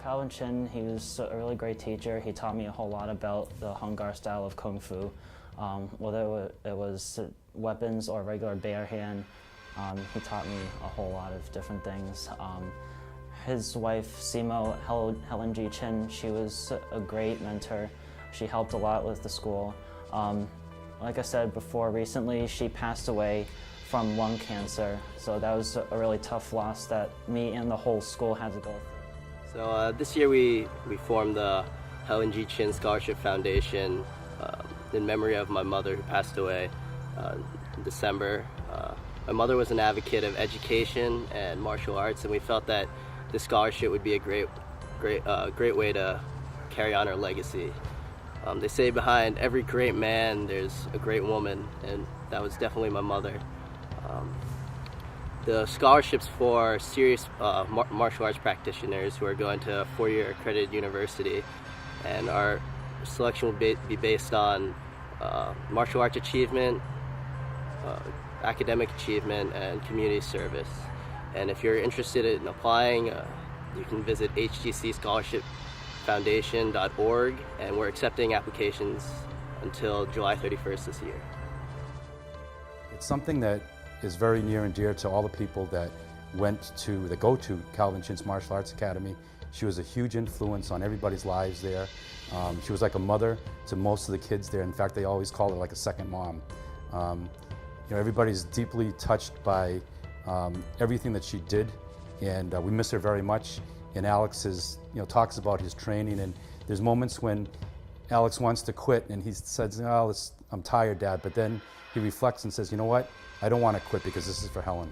Calvin Chin, he was a really great teacher. He taught me a whole lot about the Hung Gar style of Kung Fu. Whether it was weapons or regular bare hand, he taught me a whole lot of different things. His wife, Simo Helen G. Chin, she was a great mentor. She helped a lot with the school. Like I said before, recently she passed away from lung cancer, so that was a really tough loss that me and the whole school had to go through. So this year we formed the Helen G. Chin Scholarship Foundation in memory of my mother who passed away in December. My mother was an advocate of education and martial arts, and we felt that this scholarship would be a great way to carry on her legacy. They say behind every great man there's a great woman, and that was definitely my mother. The scholarships for serious martial arts practitioners who are going to a 4-year accredited university, and our selection will be based on martial arts achievement, academic achievement, and community service. And if you're interested in applying, you can visit hgcscholarshipfoundation.org, and we're accepting applications until July 31st this year. It's something that is very near and dear to all the people that go to Calvin Chin's Martial Arts Academy. She was a huge influence on everybody's lives there. She was like a mother to most of the kids there. In fact, they always call her like a second mom. Everybody's deeply touched by everything that she did, and we miss her very much. And Alex talks about his training, and there's moments when Alex wants to quit, and he says, "Oh, I'm tired, Dad," but then he reflects and says, "You know what? I don't want to quit because this is for Helen."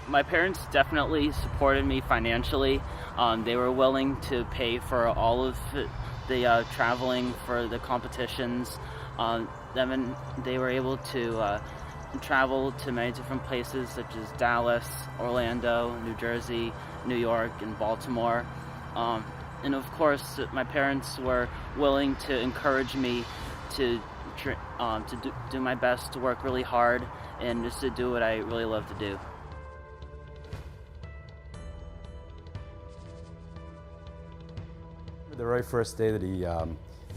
My parents definitely supported me financially. They were willing to pay for all of the traveling for the competitions. They were able to travel to many different places such as Dallas, Orlando, New Jersey, New York, and Baltimore. And of course, my parents were willing to encourage me to do my best, to work really hard, and just to do what I really love to do. The very first day that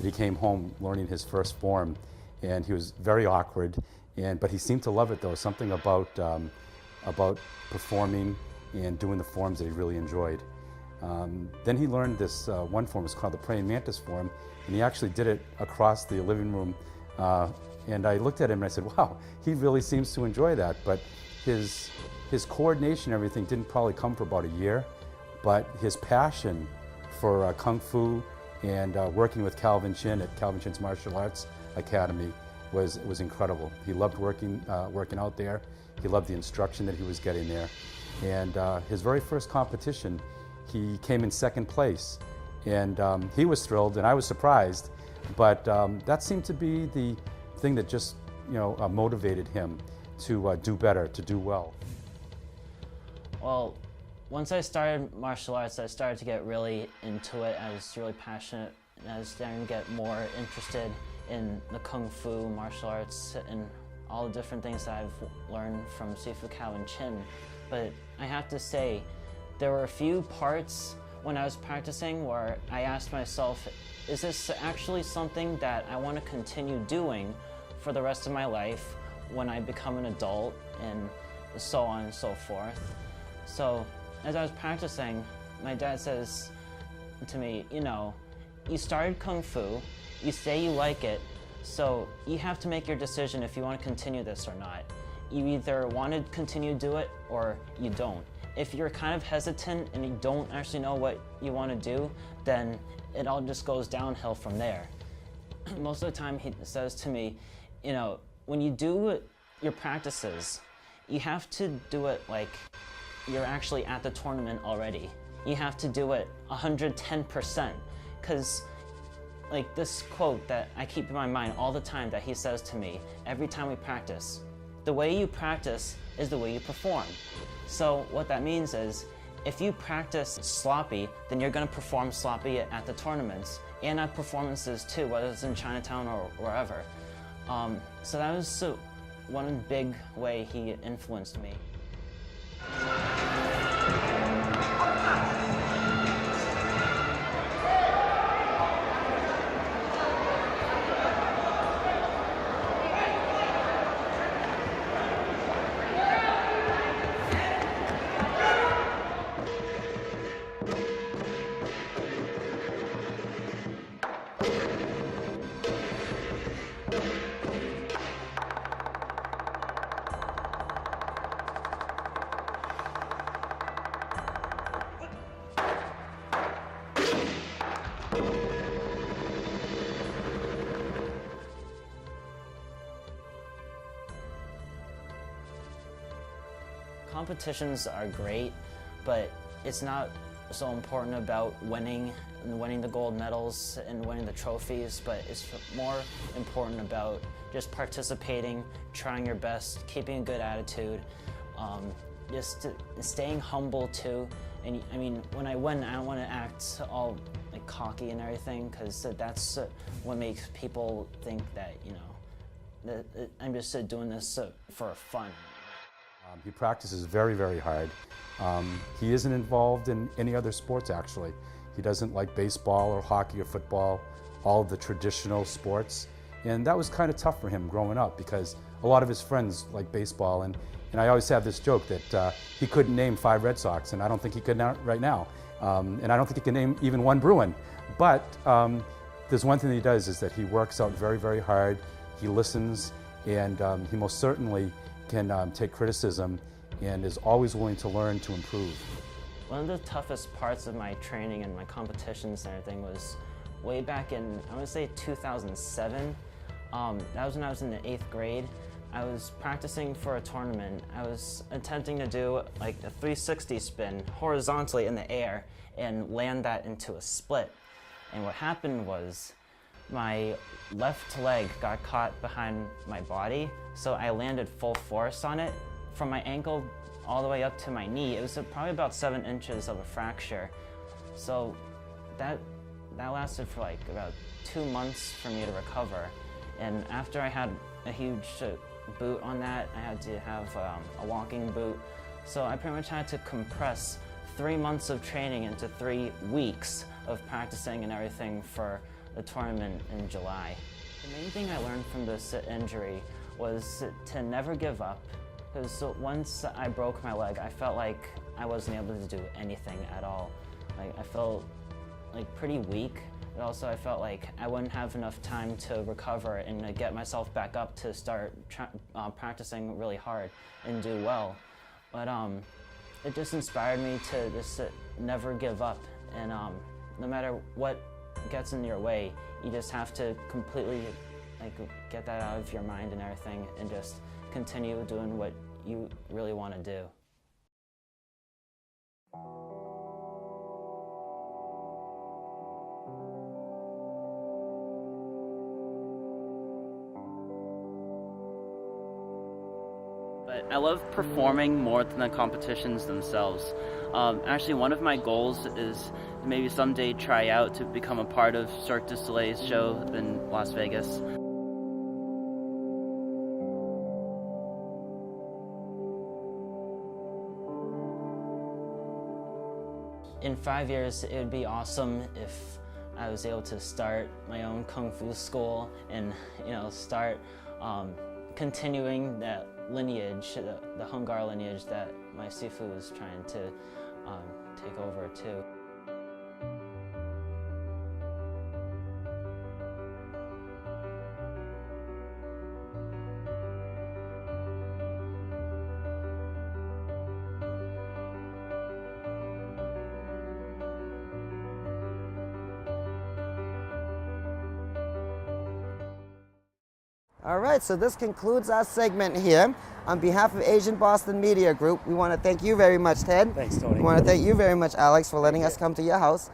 he came home learning his first form, and he was very awkward, but he seemed to love it though. Something about performing and doing the forms that he really enjoyed. Then he learned this one form. It's called the praying mantis form, and he actually did it across the living room. And I looked at him and I said, "Wow, he really seems to enjoy that." But his coordination and everything didn't probably come for about a year, but his passion for Kung Fu and working with Calvin Chin at Calvin Chin's Martial Arts Academy was incredible. He loved working out there. He loved the instruction that he was getting there. And his very first competition, he came in second place. And he was thrilled, and I was surprised. But that seemed to be the thing that just motivated him to do better, to do well. Well, once I started martial arts, I started to get really into it. I was really passionate, and I was starting to get more interested in the Kung Fu martial arts and all the different things that I've learned from Sifu Calvin Chin. But I have to say, there were a few parts when I was practicing where I asked myself, is this actually something that I want to continue doing for the rest of my life when I become an adult, and so on and so forth. So as I was practicing, my dad says to me, you started Kung Fu, you say you like it, so you have to make your decision if you want to continue this or not. You either want to continue to do it or you don't. If you're kind of hesitant and you don't actually know what you want to do, then it all just goes downhill from there. Most of the time he says to me, when you do your practices, you have to do it like you're actually at the tournament already. You have to do it 110%, because like this quote that I keep in my mind all the time that he says to me every time we practice, the way you practice is the way you perform. So what that means is, if you practice sloppy, then you're going to perform sloppy at the tournaments and at performances too, whether it's in Chinatown or wherever. So that was one big way he influenced me. Competitions are great, but it's not so important about winning and winning the gold medals and winning the trophies, but it's more important about just participating, trying your best, keeping a good attitude, just staying humble too. And I mean, when I win, I don't want to act all like cocky and everything, because that's what makes people think that, you know, that I'm just doing this for fun. He practices very, very hard. He isn't involved in any other sports, actually. He doesn't like baseball or hockey or football, all of the traditional sports. And that was kind of tough for him growing up, because a lot of his friends like baseball, and I always have this joke that he couldn't name 5 Red Sox, and I don't think he could right now. And I don't think he can name even 1 Bruin. But there's one thing that he does, is that he works out very, very hard. He listens, and he most certainly can take criticism and is always willing to learn to improve. One of the toughest parts of my training and my competitions and everything was way back in, I want to say 2007. That was when I was in the 8th grade. I was practicing for a tournament. I was attempting to do like a 360 spin horizontally in the air and land that into a split. And what happened was, my left leg got caught behind my body, so I landed full force on it. From my ankle all the way up to my knee, it was probably about 7 inches of a fracture. So that lasted for like about 2 months for me to recover. And after I had a huge boot on that, I had to have a walking boot. So I pretty much had to compress 3 months of training into 3 weeks of practicing and everything for the tournament in July. The main thing I learned from this injury was to never give up, because once I broke my leg, I felt like I wasn't able to do anything at all. Like, I felt like pretty weak, but also I felt like I wouldn't have enough time to recover and to get myself back up to start practicing really hard and do well. But it just inspired me to just never give up, and no matter what gets in your way, you just have to completely get that out of your mind and everything, and just continue doing what you really want to do. But I love performing more than the competitions themselves. Actually, one of my goals is maybe someday try out to become a part of Cirque du Soleil's show in Las Vegas. In 5 years, it would be awesome if I was able to start my own Kung Fu school and, you know, start continuing that lineage, the Hung Gar lineage that my Sifu was trying to take over too. All right, so this concludes our segment here. On behalf of AsianBoston Media Group, we want to thank you very much, Ted. Thanks, Tony. We want to thank you very much, Alex, for letting us come to your house.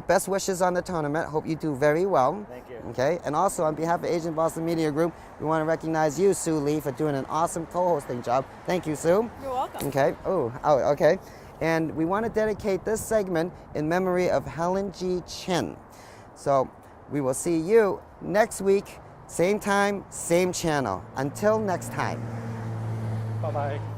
Best wishes on the tournament. Hope you do very well. Thank you. Okay, and also on behalf of AsianBoston Media Group, we want to recognize you, Sue Lee, for doing an awesome co-hosting job. Thank you, Sue. You're welcome. Okay. Oh, okay. And we want to dedicate this segment in memory of Helen G. Chin. So we will see you next week. Same time, same channel. Until next time. Bye-bye.